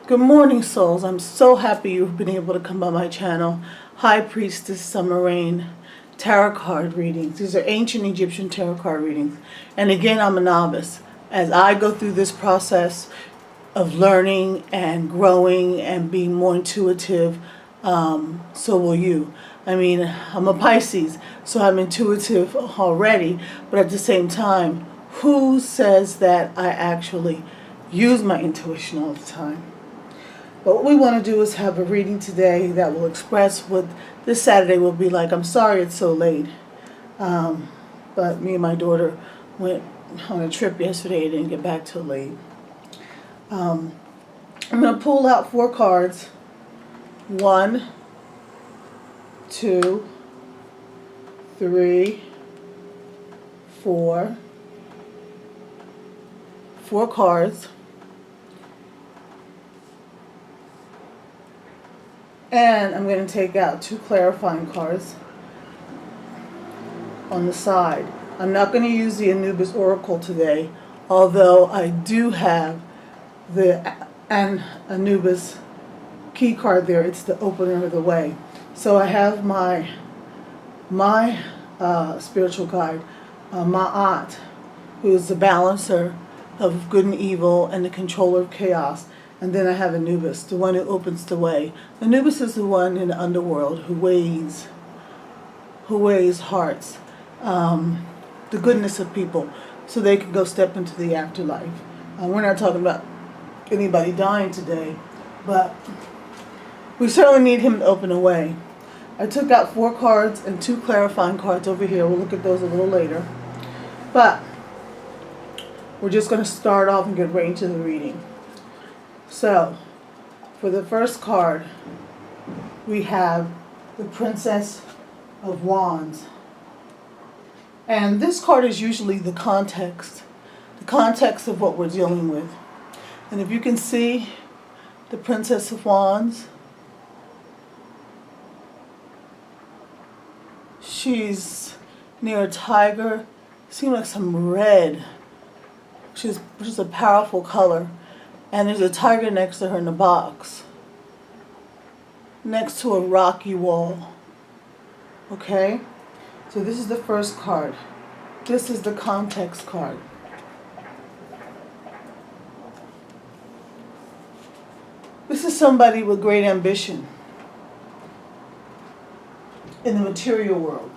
Good morning, souls. I'm so happy you've been able to come by my channel. High Priestess Summer Rain Tarot Card Readings. These are ancient Egyptian tarot card readings. And again, I'm a novice. As I go through this process of learning and growing and being more intuitive, so will you. I mean, I'm a Pisces, so I'm intuitive already, but at the same time, who says that I actually use my intuition all the time? But what we want to do is have a reading today that will express what this Saturday will be like. I'm sorry it's so late, but me and my daughter went on a trip yesterday and didn't get back till late. I'm going to pull out 4 cards. 1, 2, 3, 4. 4 cards. And I'm going to take out 2 clarifying cards on the side. I'm not going to use the Anubis Oracle today, although I do have the Anubis key card there. It's the opener of the way. So I have my spiritual guide, Ma'at, who is the balancer of good and evil and the controller of chaos. And then I have Anubis, the one who opens the way. Anubis is the one in the underworld who weighs hearts, the goodness of people, so they can go step into the afterlife. We're not talking about anybody dying today, but we certainly need him to open a way. I took out 4 cards and 2 clarifying cards over here. We'll look at those a little later. But we're just going to start off and get right into the reading. So, for the first card, we have the Princess of Wands. And this card is usually the context of what we're dealing with. And if you can see the Princess of Wands, she's near a tiger. Seems like some red, which is a powerful color. And there's a tiger next to her in a box, next to a rocky wall. Okay? So this is the first card. This is the context card. This is somebody with great ambition in the material world.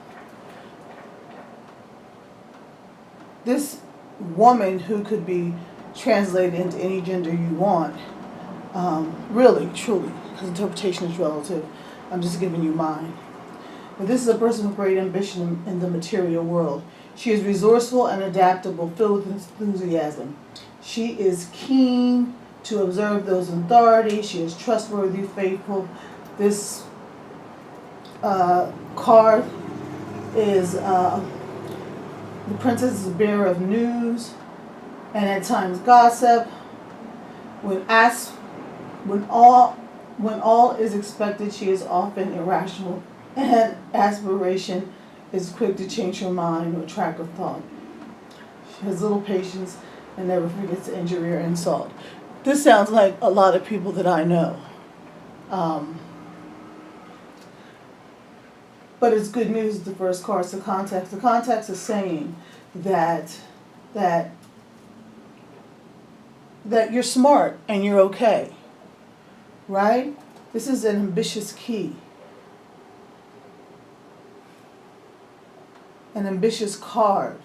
This woman, who could be translated into any gender you want, really, truly, because interpretation is relative. I'm just giving you mine. But this is a person with great ambition in the material world. She is resourceful and adaptable, filled with enthusiasm. She is keen to observe those in authority. She is trustworthy, faithful. This card is the princess is a bearer of news, and at times gossip. When all is expected, she is often irrational, and aspiration is quick to change her mind or track of thought. She has little patience and never forgets to injury or insult. This sounds like a lot of people that I know. But it's good news. The first card is the context. The context is saying that you're smart and you're okay, right? This is an ambitious key, an ambitious card,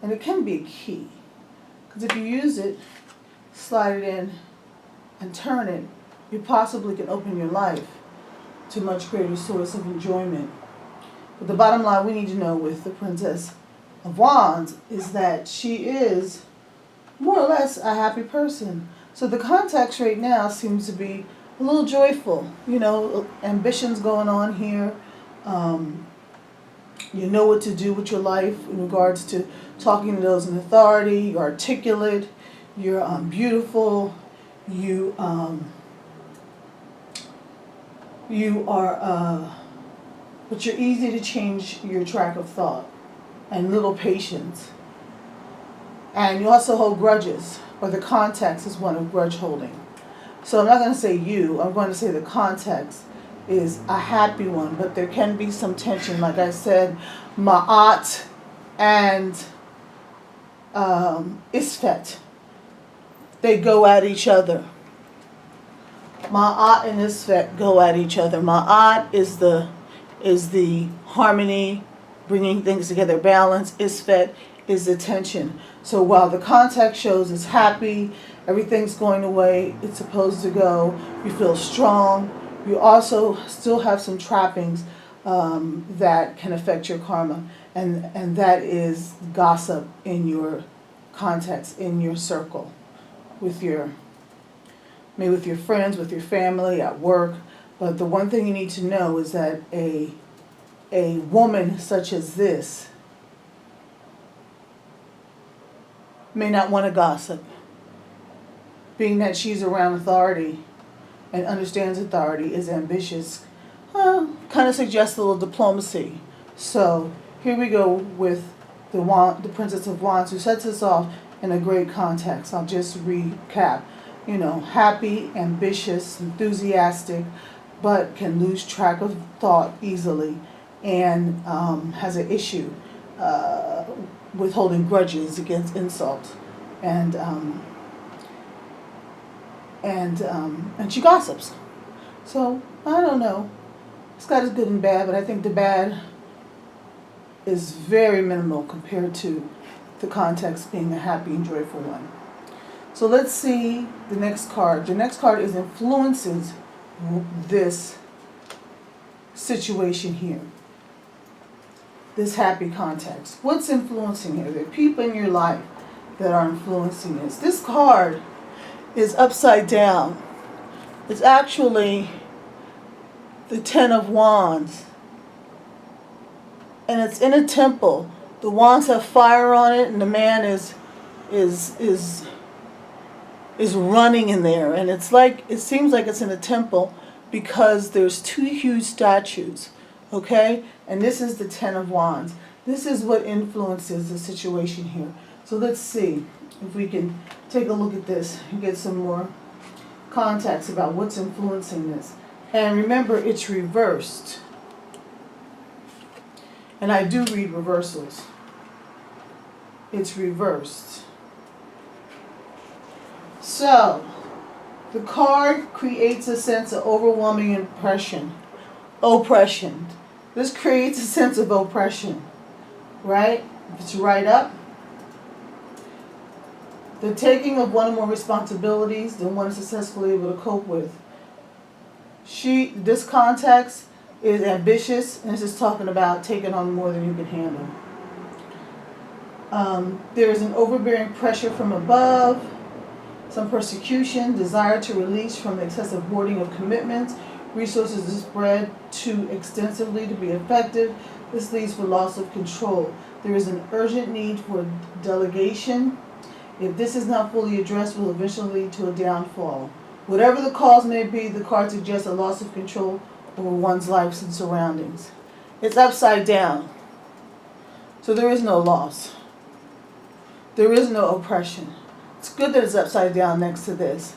and it can be a key, because if you use it, slide it in, and turn it, you possibly can open your life to much greater source of enjoyment. But the bottom line we need to know with the Princess of Wands is that she is more or less a happy person. So the context right now seems to be a little joyful. You know, ambitions going on here. You know what to do with your life in regards to talking to those in authority. You're articulate. You're beautiful. You are, but you're easy to change your track of thought, and little patience. And you also hold grudges, or the context is one of grudge holding. So I'm not going to say you, I'm going to say the context is a happy one, but there can be some tension. Like I said, Ma'at and Isfet, they go at each other. Ma'at and Isfet go at each other. Ma'at is the harmony, bringing things together, balance. Isfet is the tension. So while the context shows it's happy, everything's going the way it's supposed to go, you feel strong, you also still have some trappings that can affect your karma. And that is gossip in your context, in your circle, maybe with your friends, with your family, at work. But the one thing you need to know is that a woman such as this may not want to gossip, being that she's around authority and understands authority, is ambitious, kind of suggests a little diplomacy. So here we go with the Princess of Wands, who sets us off in a great context. I'll just recap. Happy, ambitious, enthusiastic, but can lose track of thought easily, and has an issue with holding grudges against insult, and she gossips. So I don't know. It's got its good and bad, but I think the bad is very minimal compared to the context being a happy and joyful one. So let's see the next card. The next card is influences this situation here. This happy context. What's influencing here? There are people in your life that are influencing this. This card is upside down. It's actually the Ten of Wands. And it's in a temple. The wands have fire on it, and the man is running in there. And it seems like it's in a temple because there's two huge statues. Okay? And this is the Ten of Wands. This is what influences the situation here. So let's see if we can take a look at this and get some more context about what's influencing this. And remember, it's reversed. And I do read reversals. It's reversed. So, the card creates a sense of overwhelming oppression. This creates a sense of oppression, right? If it's right up, the taking of one or more responsibilities than one is successfully able to cope with. This context is ambitious, and this is talking about taking on more than you can handle. There is an overbearing pressure from above, some persecution, desire to release from the excessive hoarding of commitments, resources to spread too extensively to be effective. This leads to loss of control. There is an urgent need for delegation. If this is not fully addressed, will eventually lead to a downfall. Whatever the cause may be, the card suggests a loss of control over one's life and surroundings. It's upside down. So there is no loss. There is no oppression. It's good that it's upside down next to this,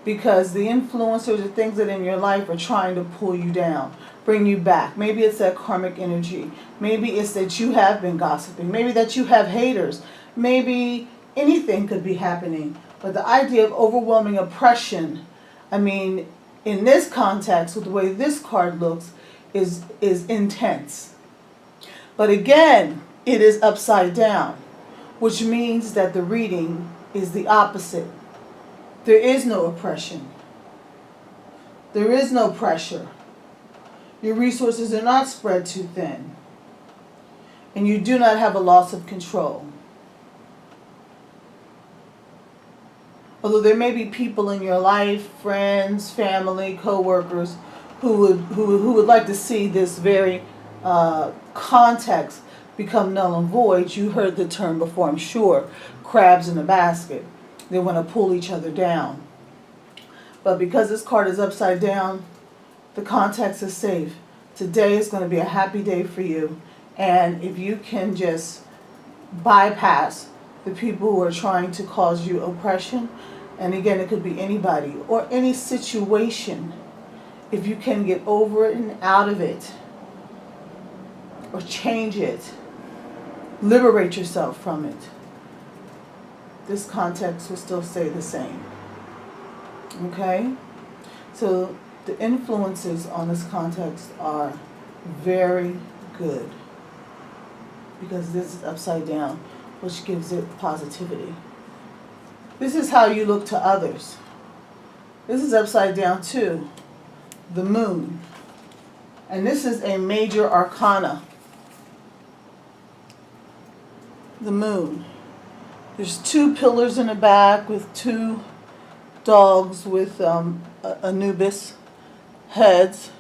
because the influencers or things that in your life are trying to pull you down, bring you back. Maybe it's that karmic energy. Maybe it's that you have been gossiping. Maybe that you have haters. Maybe anything could be happening. But the idea of overwhelming oppression, in this context, with the way this card looks, is intense. But again, it is upside down, which means that the reading is the opposite. There is no oppression. There is no pressure. Your resources are not spread too thin. And you do not have a loss of control. Although there may be people in your life, friends, family, co-workers, who would like to see this very context become null and void. You heard the term before, I'm sure, crabs in a basket. They want to pull each other down. But because this card is upside down, the context is safe. Today is going to be a happy day for you. And if you can just bypass the people who are trying to cause you oppression. And again, it could be anybody or any situation. If you can get over it and out of it, or change it, liberate yourself from it, this context will still stay the same. Okay? So the influences on this context are very good, because this is upside down, which gives it positivity. This is how you look to others. This is upside down too. The moon. And this is a major arcana. The moon. There's two pillars in the back with two dogs with Anubis heads.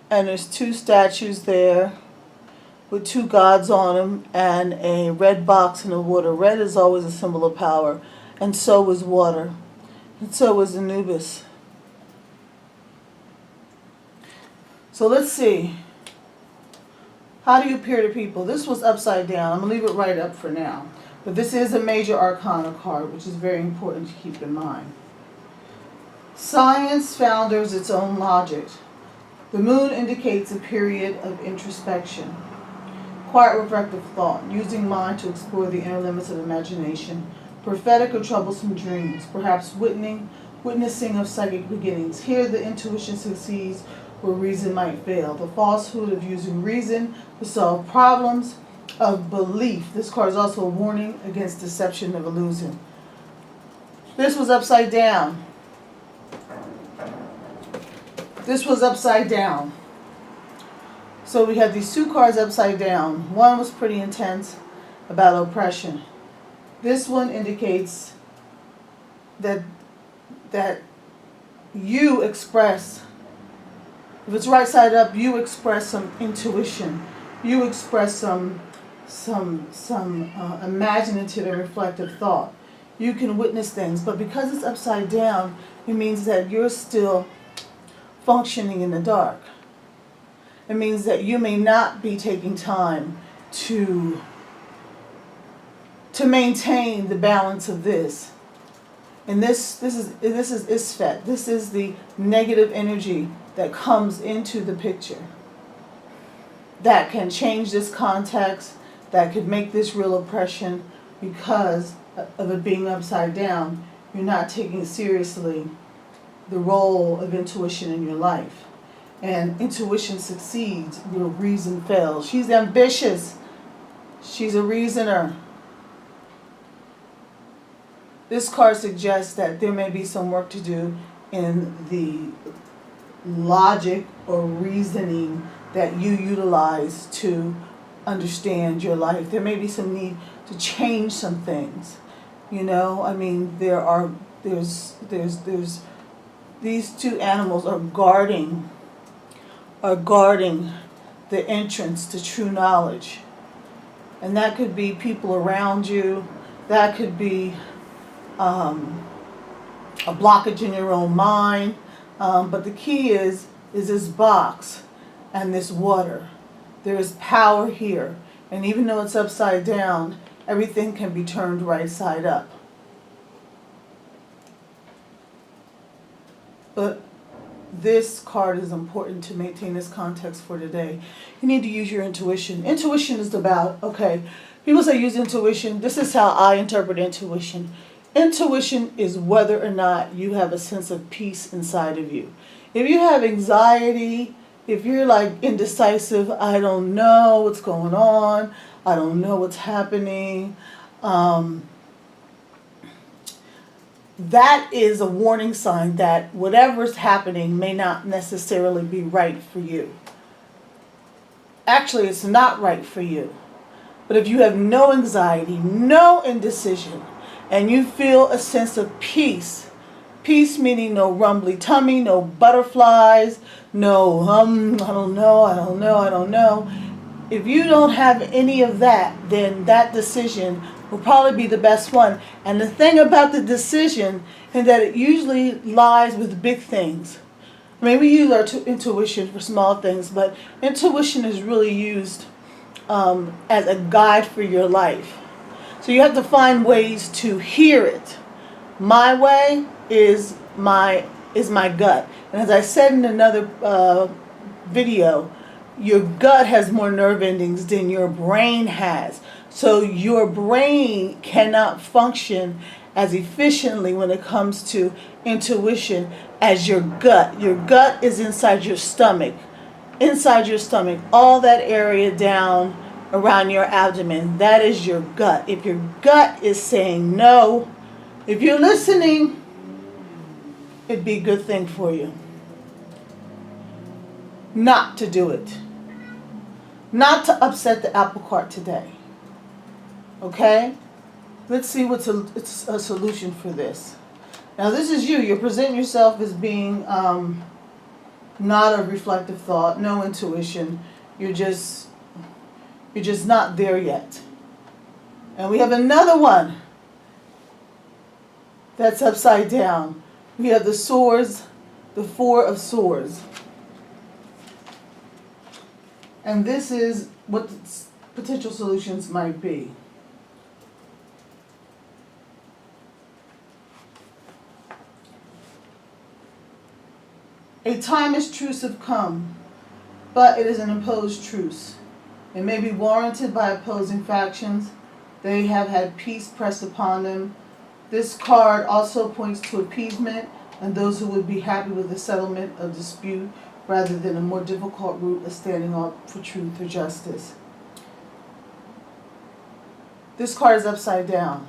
And there's two statues there with two gods on them, and a red box in the water. Red is always a symbol of power, and so is water, and so is Anubis. So let's see. How do you appear to people? This was upside down. I'm going to leave it right up for now. But this is a major arcana card, which is very important to keep in mind. Science founders its own logic. The moon indicates a period of introspection. Quiet reflective thought, using mind to explore the inner limits of imagination, prophetic or troublesome dreams, perhaps witnessing of psychic beginnings. Here the intuition succeeds where reason might fail. The falsehood of using reason to solve problems of belief. This card is also a warning against deception of illusion. This was upside down. This was upside down. So we had these two cards upside down. One was pretty intense about oppression. This one indicates that you express, if it's right side up, you express some intuition. You express some imaginative and reflective thought. You can witness things, but because it's upside down, it means that you're still functioning in the dark. It means that you may not be taking time to maintain the balance of this. And this is Isfet. This is the negative energy that comes into the picture, that can change this context, that could make this real oppression because of it being upside down. You're not taking seriously the role of intuition in your life. And intuition succeeds where reason fails. She's ambitious. She's a reasoner. This card suggests that there may be some work to do in the logic or reasoning that you utilize to understand your life. There may be some need to change some things. You know, I mean, there's these two animals are guarding the entrance to true knowledge. And that could be people around you. That could be a blockage in your own mind. But the key is this box and this water. There is power here. And even though it's upside down, everything can be turned right side up. But this card is important to maintain this context for today. You need to use your intuition. Intuition is about, okay, people say use intuition. This is how I interpret intuition. Intuition is whether or not you have a sense of peace inside of you. If you have anxiety, if you're like indecisive, I don't know what's going on, I don't know what's happening, that is a warning sign that whatever's happening may not necessarily be right for you. Actually, it's not right for you. But if you have no anxiety, no indecision, and you feel a sense of peace, peace meaning no rumbly tummy, no butterflies, no I don't know. If you don't have any of that, then that decision will probably be the best one. And the thing about the decision is that it usually lies with big things. I mean, we use our intuition for small things, but intuition is really used as a guide for your life. So you have to find ways to hear it. My way is my gut. And as I said in another video, your gut has more nerve endings than your brain has. So your brain cannot function as efficiently when it comes to intuition as your gut. Your gut is inside your stomach. Inside your stomach, all that area down around your abdomen, that is your gut. If your gut is saying no, if you're listening, it'd be a good thing for you not to do it. Not to upset the apple cart today. Okay? Let's see what's a solution for this. Now this is you. You're presenting yourself as being not a reflective thought, no intuition. You're just not there yet. And we have another one that's upside down. We have the swords, the Four of Swords. And this is what potential solutions might be. A time is truce have come, but it is an imposed truce. It may be warranted by opposing factions. They have had peace pressed upon them. This card also points to appeasement and those who would be happy with the settlement of dispute rather than a more difficult route of standing up for truth or justice. This card is upside down.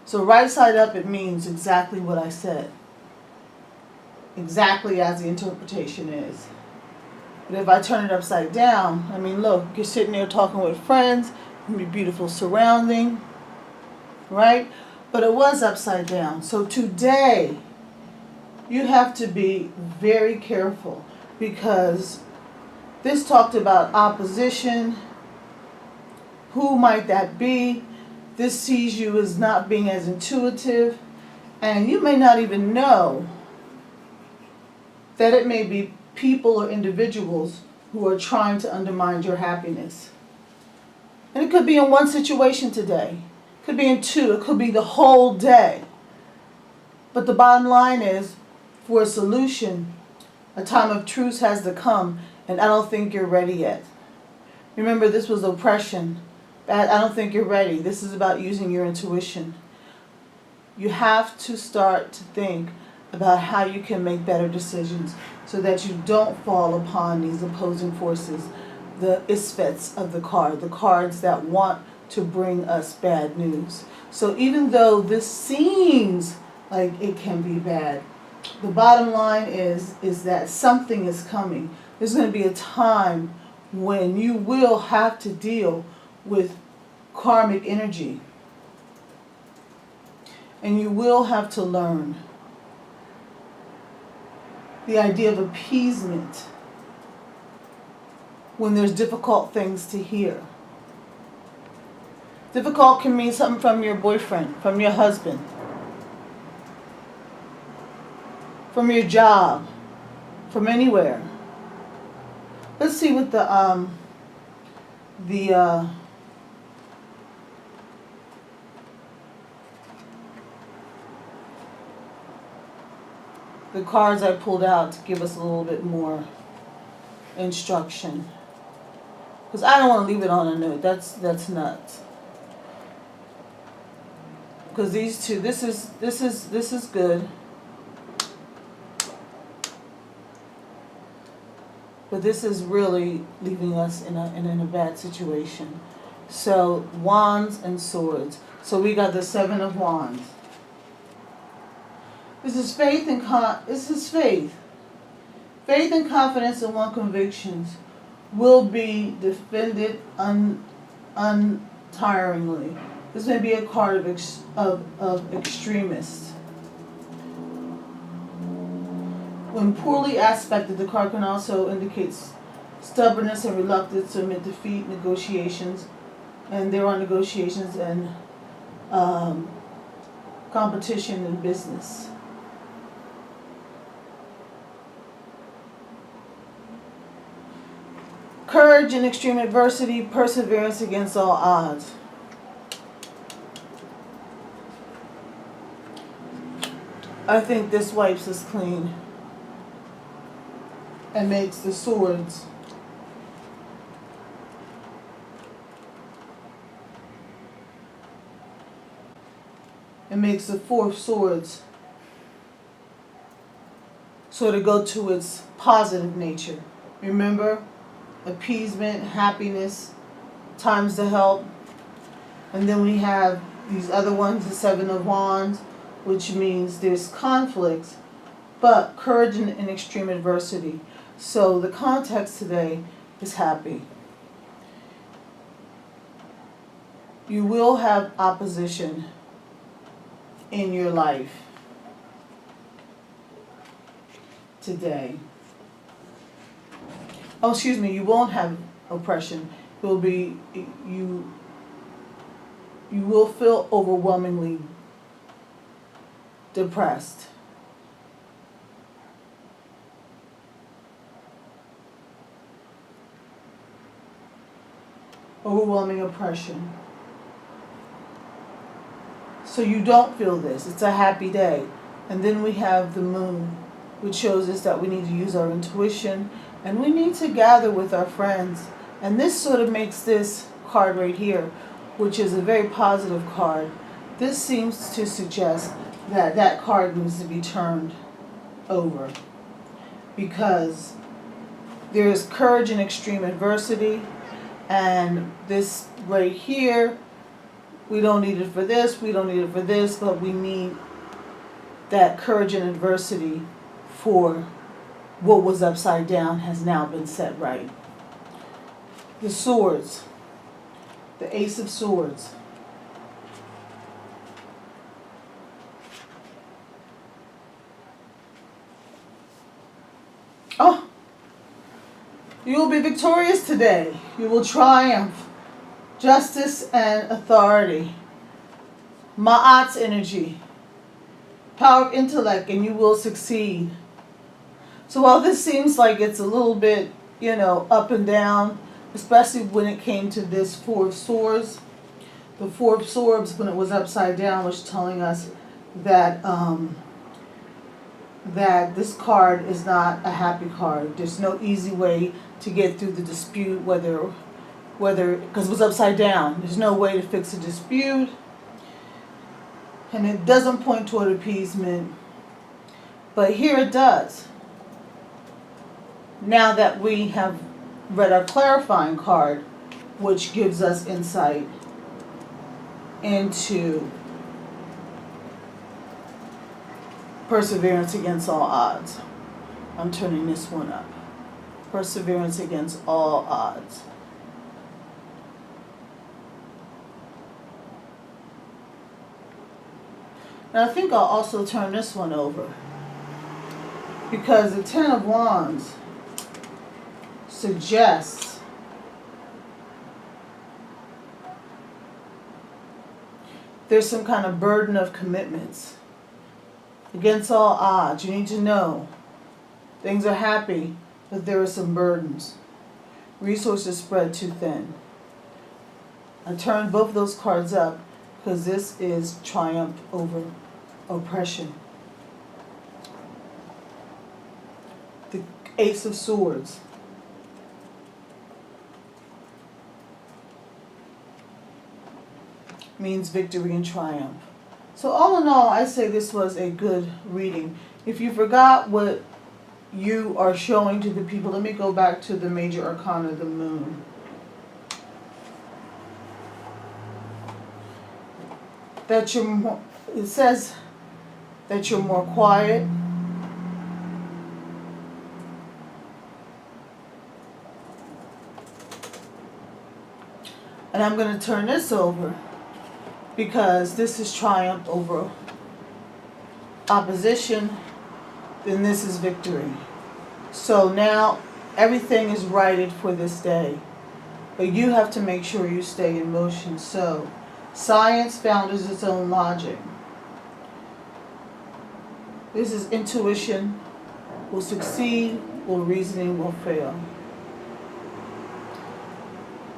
So right side up, it means exactly what I said. Exactly as the interpretation is. But if I turn it upside down, I mean, look, you're sitting there talking with friends, your beautiful surrounding, right? But it was upside down. So today, you have to be very careful because this talked about opposition. Who might that be? This sees you as not being as intuitive, and you may not even know that it may be people or individuals who are trying to undermine your happiness. And it could be in one situation today. It could be in two. It could be the whole day. But the bottom line is, for a solution, a time of truce has to come, and I don't think you're ready yet. Remember, this was oppression. I don't think you're ready. This is about using your intuition. You have to start to think about how you can make better decisions so that you don't fall upon these opposing forces, the isfets of the cards that want to bring us bad news. So even though this seems like it can be bad, the bottom line is that something is coming. There's going to be a time when you will have to deal with karmic energy. And you will have to learn the idea of appeasement when there's difficult things to hear. Difficult can mean something from your boyfriend, from your husband, from your job, from anywhere. Let's see what the cards I pulled out to give us a little bit more instruction. Because I don't want to leave it on a note. That's nuts. Because these two, this is good. But this is really leaving us in a bad situation. So wands and swords. So we got the Seven of Wands. This is faith and faith. Faith and confidence in one's convictions will be defended untiringly. This may be a card of extremists. When poorly aspected, the card can also indicate stubbornness and reluctance to admit defeat, negotiations, and there are negotiations and competition in business. Courage in extreme adversity, perseverance against all odds. I think this wipes us clean and makes the swords. It makes the 4 of swords sort of go to its positive nature. Remember, appeasement, happiness, times to help. And then we have these other ones, the 7 of Wands, which means there's conflicts, but courage in extreme adversity. So the context today is happy. You will have opposition in your life today. Oh, excuse me, you won't have oppression. It will be, you will feel overwhelmingly depressed. Overwhelming oppression. So you don't feel this. It's a happy day. And then we have the moon, which shows us that we need to use our intuition and we need to gather with our friends. And this sort of makes this card right here, which is a very positive card. This seems to suggest that that card needs to be turned over because there is courage in extreme adversity, and this right here, we don't need it for this, we don't need it for this, but we need that courage in adversity for what was upside down has now been set right. The swords, the Ace of Swords. Oh, you will be victorious today. You will triumph. Justice and authority. Ma'at's energy. Power of intellect, and you will succeed. So while this seems like it's a little bit, up and down, especially when it came to this 4 of Swords, the 4 of Swords, when it was upside down, was telling us that that this card is not a happy card. There's no easy way to get through the dispute, whether because it was upside down. There's no way to fix a dispute, and it doesn't point toward appeasement, but here it does. Now that we have read our clarifying card, which gives us insight into perseverance against all odds. I'm turning this one up. Perseverance against all odds. And I think I'll also turn this one over, because the 10 of Wands suggests there's some kind of burden of commitments. Against all odds, you need to know things are happy, but there are some burdens. Resources spread too thin. I turned both of those cards up because this is triumph over oppression. The Ace of Swords. Means victory and triumph. So all in all, I say this was a good reading. If you forgot what you are showing to the people, let me go back to the major arcana, the moon. That you're more, it says that you're more quiet. And I'm going to turn this over, because this is triumph over opposition, then this is victory. So now everything is righted for this day, but you have to make sure you stay in motion. So science founders its own logic. This is intuition will succeed, or reasoning will fail.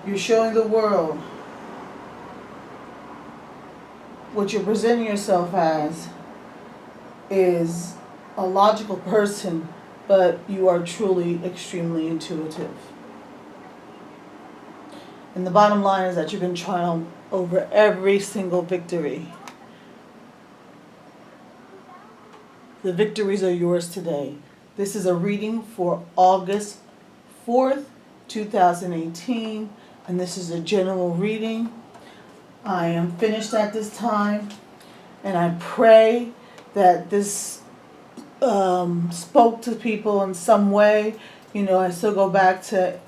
You're showing the world what you're presenting yourself as is a logical person, but you are truly extremely intuitive. And the bottom line is that you can triumph over every single victory. The victories are yours today. This is a reading for August 4th, 2018, and this is a general reading. I am finished at this time, and I pray that this spoke to people in some way. You know, I still go back to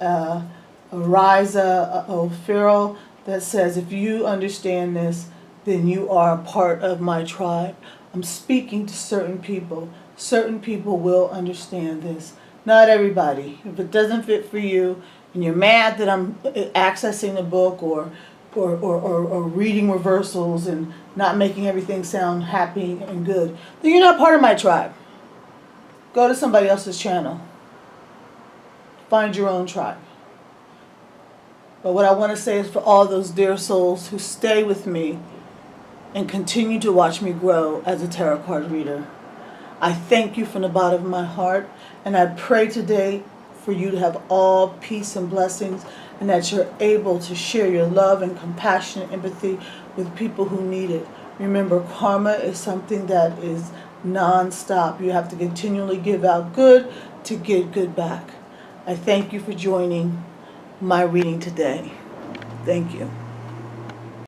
Riza O'Farrell that says, if you understand this, then you are a part of my tribe. I'm speaking to certain people. Certain people will understand this. Not everybody. If it doesn't fit for you, and you're mad that I'm accessing the book or reading reversals and not making everything sound happy and good, then you're not part of my tribe. Go to somebody else's channel. Find your own tribe. But what I want to say is for all those dear souls who stay with me and continue to watch me grow as a tarot card reader, I thank you from the bottom of my heart, and I pray today for you to have all peace and blessings, and that you're able to share your love and compassion and empathy with people who need it. Remember, karma is something that is non-stop. You have to continually give out good to get good back. I thank you for joining my reading today. Thank you.